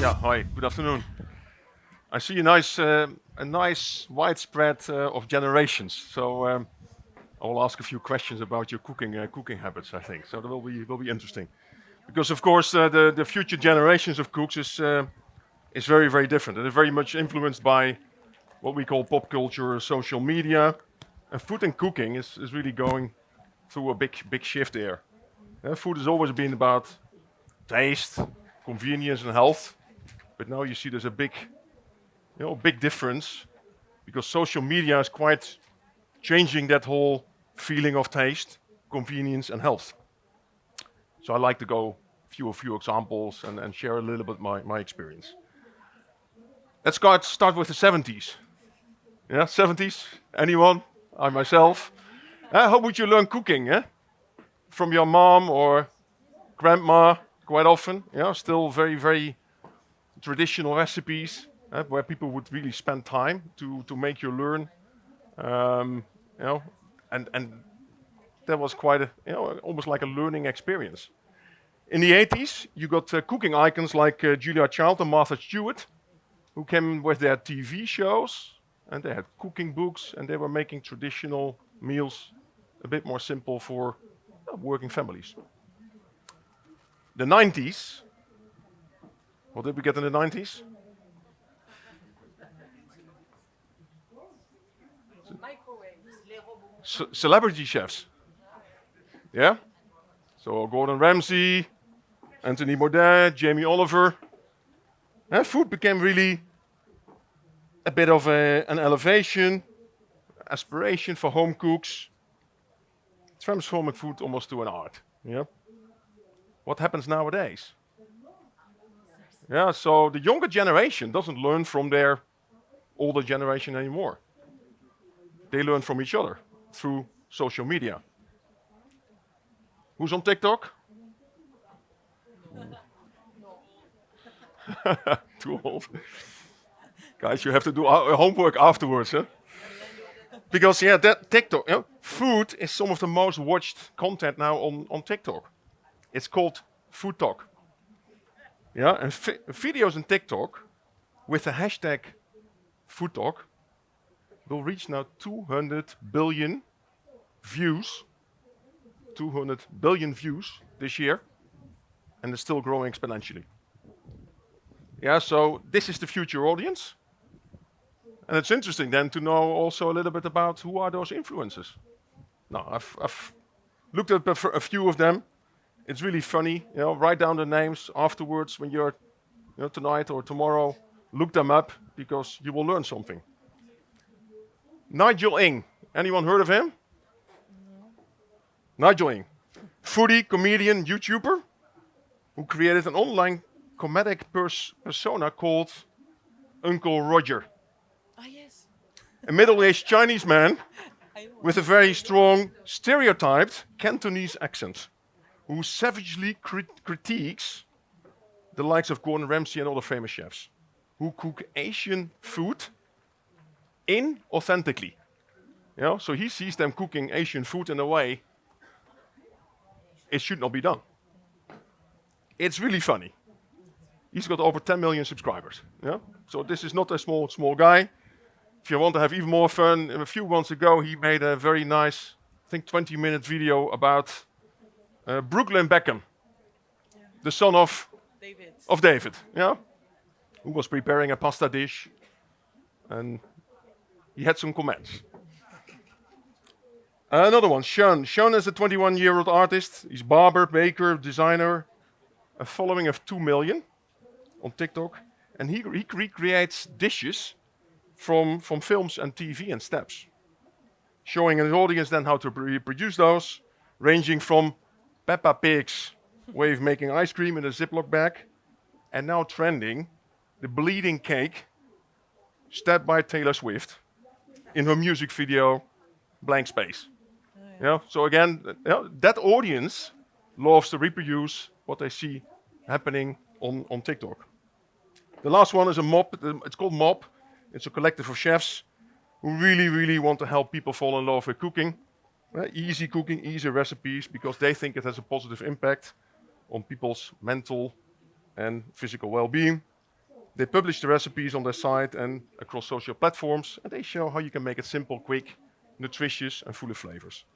Yeah, hi, good afternoon. I see a nice widespread of generations. So I will ask a few questions about your cooking habits. I think so. That will be interesting because, of course, the future generations of cooks is very different. And they're very much influenced by what we call pop culture, social media, and food and cooking is really going through a big shift there. Food has always been about taste, convenience, and health, but now you see there's a big difference because social media is quite changing that whole feeling of taste, convenience, and health. So I like to go a few examples and share a little bit my experience. Let's start with the 70s. Yeah, 70s. Anyone? I myself. How would you learn cooking? From your mom or grandma? Quite often. Yeah, still very traditional recipes where people would really spend time to make you learn. Um, you know, and that was quite almost like a learning experience. In the 80s, you got cooking icons like Julia Child and Martha Stewart, who came with their TV shows, and they had cooking books, and they were making traditional meals a bit more simple for working families. The 90s, what did we get in the 90s? Celebrity chefs. Yeah? So Gordon Ramsay, Anthony Bourdain, Jamie Oliver. Food became really a bit of an elevation, aspiration for home cooks, transforming food almost to an art. Yeah. What happens nowadays? Yeah, so the younger generation doesn't learn from their older generation anymore. They learn from each other through social media. Who's on TikTok? Too old. Guys, you have to do homework afterwards, huh? Because yeah, that TikTok, food is some of the most watched content now on TikTok. It's called Food Talk. Yeah, and videos on TikTok with the hashtag Food Talk will reach now 200 billion views. 200 billion views this year, and it's still growing exponentially. Yeah, so this is the future audience. And it's interesting then to know also a little bit about who are those influencers. Now, I've looked at a few of them. It's really funny. Write down the names afterwards when you're tonight or tomorrow. Look them up because you will learn something. Nigel Ng. Anyone heard of him? Nigel Ng. Foodie, comedian, YouTuber who created an online comedic persona called Uncle Roger. Ah, yes. A middle-aged Chinese man with a very strong, stereotyped Cantonese accent who savagely critiques the likes of Gordon Ramsay and other famous chefs who cook Asian food inauthentically. So he sees them cooking Asian food in a way it should not be done. It's really funny. He's got over 10 million subscribers. Yeah? So this is not a small guy. If you want to have even more fun, a few months ago he made a very nice, I think 20-minute video about Brooklyn Beckham, the son of David, yeah, who was preparing a pasta dish, and he had some comments. Another one, Sean. Sean is a 21-year-old artist. He's barber, baker, designer, a following of 2 million on TikTok, and he recreates dishes from films and TV and steps, showing his audience then how to reproduce those, ranging from Peppa Pig's way of making ice cream in a Ziploc bag, and now trending, the bleeding cake, stepped by Taylor Swift in her music video, Blank Space. So again, that audience loves to reproduce what they see happening on TikTok. The last one is a mob. It's called Mob. It's a collective of chefs who really want to help people fall in love with cooking. Easy cooking, easy recipes, because they think it has a positive impact on people's mental and physical well-being. They publish the recipes on their site and across social platforms, and they show how you can make it simple, quick, nutritious, and full of flavors.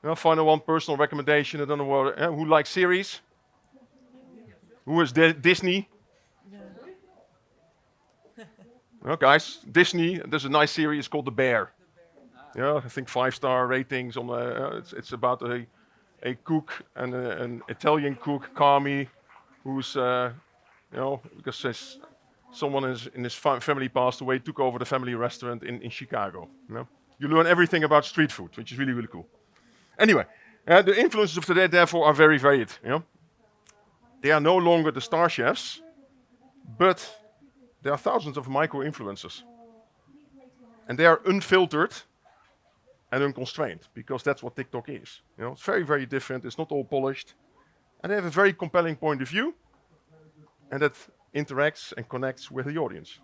Now, final one, personal recommendation. I don't know who likes series. Who is Disney? Well, guys, Disney. There's a nice series called The Bear. Yeah, I think 5-star ratings on. It's about a cook and an Italian cook, Kami, who's because someone in his family passed away, took over the family restaurant in Chicago. You learn everything about street food, which is really, really cool. Anyway, the influencers of today, therefore, are very varied. They are no longer the star chefs, but there are thousands of micro-influencers. And they are unfiltered and unconstrained, because that's what TikTok is. It's very, very different. It's not all polished. And they have a very compelling point of view, and that interacts and connects with the audience.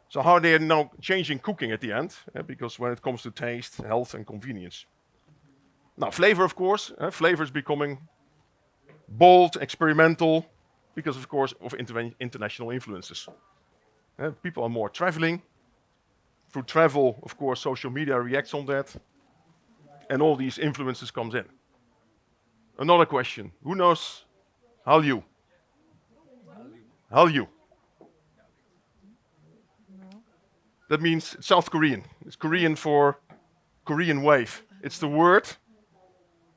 So how are they now changing cooking at the end? Because when it comes to taste, health, and convenience. Now, flavor, of course. Flavor is becoming bold, experimental, because, of course, of international influences. People are more traveling. Through travel, of course, social media reacts on that. And all these influences comes in. Another question. Who knows Hallyu? Hallyu. That means South Korean. It's Korean for Korean wave. It's the word,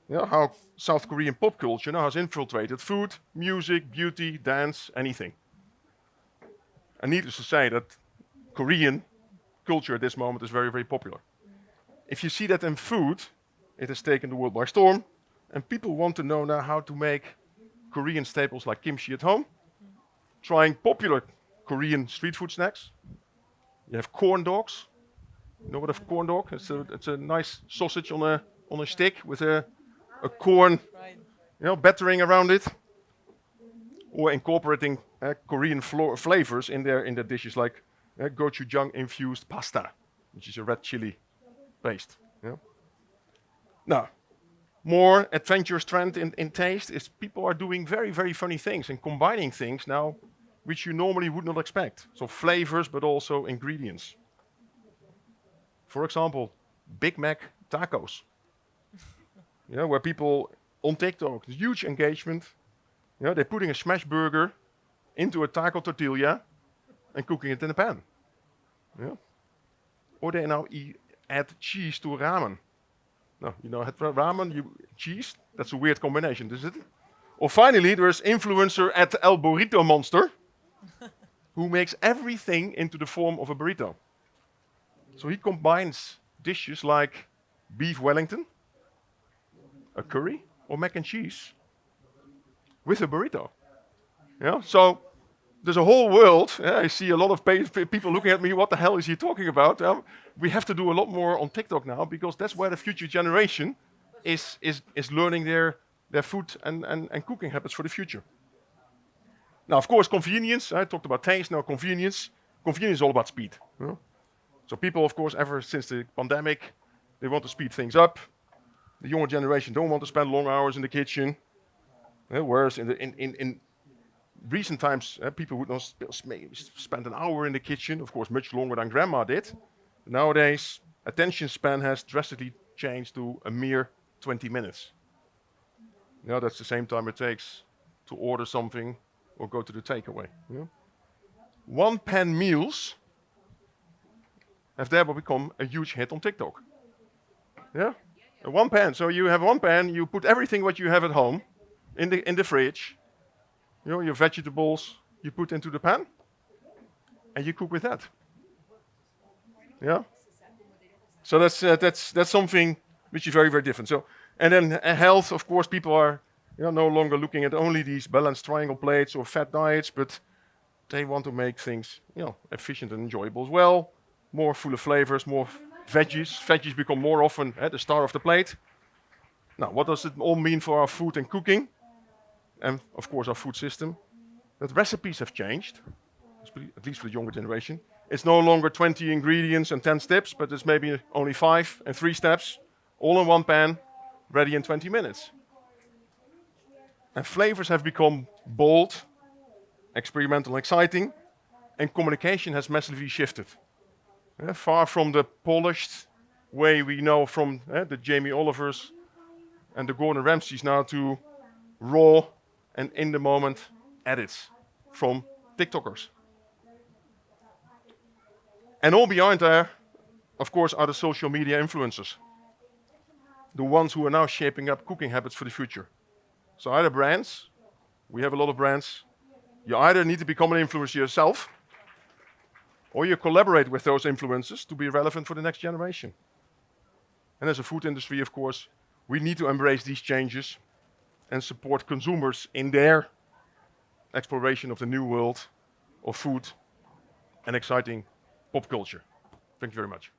how South Korean pop culture now has infiltrated food, music, beauty, dance, anything. And needless to say that Korean culture at this moment is very, very popular. If you see that in food, it has taken the world by storm, and people want to know now how to make Korean staples like kimchi at home, trying popular Korean street food snacks. You have corn dogs. You know what a corn dog? It's a nice sausage on a stick with a corn, battering around it, or incorporating Korean flavors in their dishes, like gochujang infused pasta, which is a red chili paste. Now, more adventurous trend in taste is people are doing very, very funny things and combining things now which you normally would not expect. So flavors, but also ingredients. For example, Big Mac tacos. Where people on TikTok, huge engagement. They're putting a smash burger into a taco tortilla and cooking it in a pan. Or they now add cheese to ramen. No, ramen, cheese, that's a weird combination, isn't it? Or finally, there's influencer at El Burrito Monster, who makes everything into the form of a burrito. So he combines dishes like beef Wellington, a curry, or mac and cheese with a burrito. So there's a whole world. I see a lot of people looking at me, what the hell is he talking about? We have to do a lot more on TikTok now, because that's where the future generation is learning their food and cooking habits for the future. Now, of course, convenience. I talked about taste, now convenience. Convenience is all about speed. So people, of course, ever since the pandemic, they want to speed things up. The younger generation don't want to spend long hours in the kitchen. Whereas in recent times, people would not spend an hour in the kitchen, of course, much longer than grandma did. Nowadays, attention span has drastically changed to a mere 20 minutes. That's the same time it takes to order something or go to the takeaway. One-pan meals have thereby become a huge hit on TikTok. One pan. So you have one pan, you put everything what you have at home in the fridge. Your vegetables you put into the pan, and you cook with that. So that's something which is very, very different. So, and then health, of course, people are no longer looking at only these balanced triangle plates or fat diets, but they want to make things efficient and enjoyable as well. More full of flavors, more veggies. Veggies become more often the star of the plate. Now, what does it all mean for our food and cooking? And of course our food system? That recipes have changed, at least for the younger generation. It's no longer 20 ingredients and 10 steps, but it's maybe only 5 and 3 steps, all in one pan, ready in 20 minutes. And flavors have become bold experimental and exciting, and communication has massively shifted. Far from the polished way we know from the Jamie Olivers and the Gordon Ramsays now to raw and in the moment edits from TikTokers. And all behind there, of course, are the social media influencers, the ones who are now shaping up cooking habits for the future. So either brands, we have a lot of brands, you either need to become an influencer yourself, or you collaborate with those influencers to be relevant for the next generation. And as a food industry, of course, we need to embrace these changes and support consumers in their exploration of the new world of food and exciting pop culture. Thank you very much.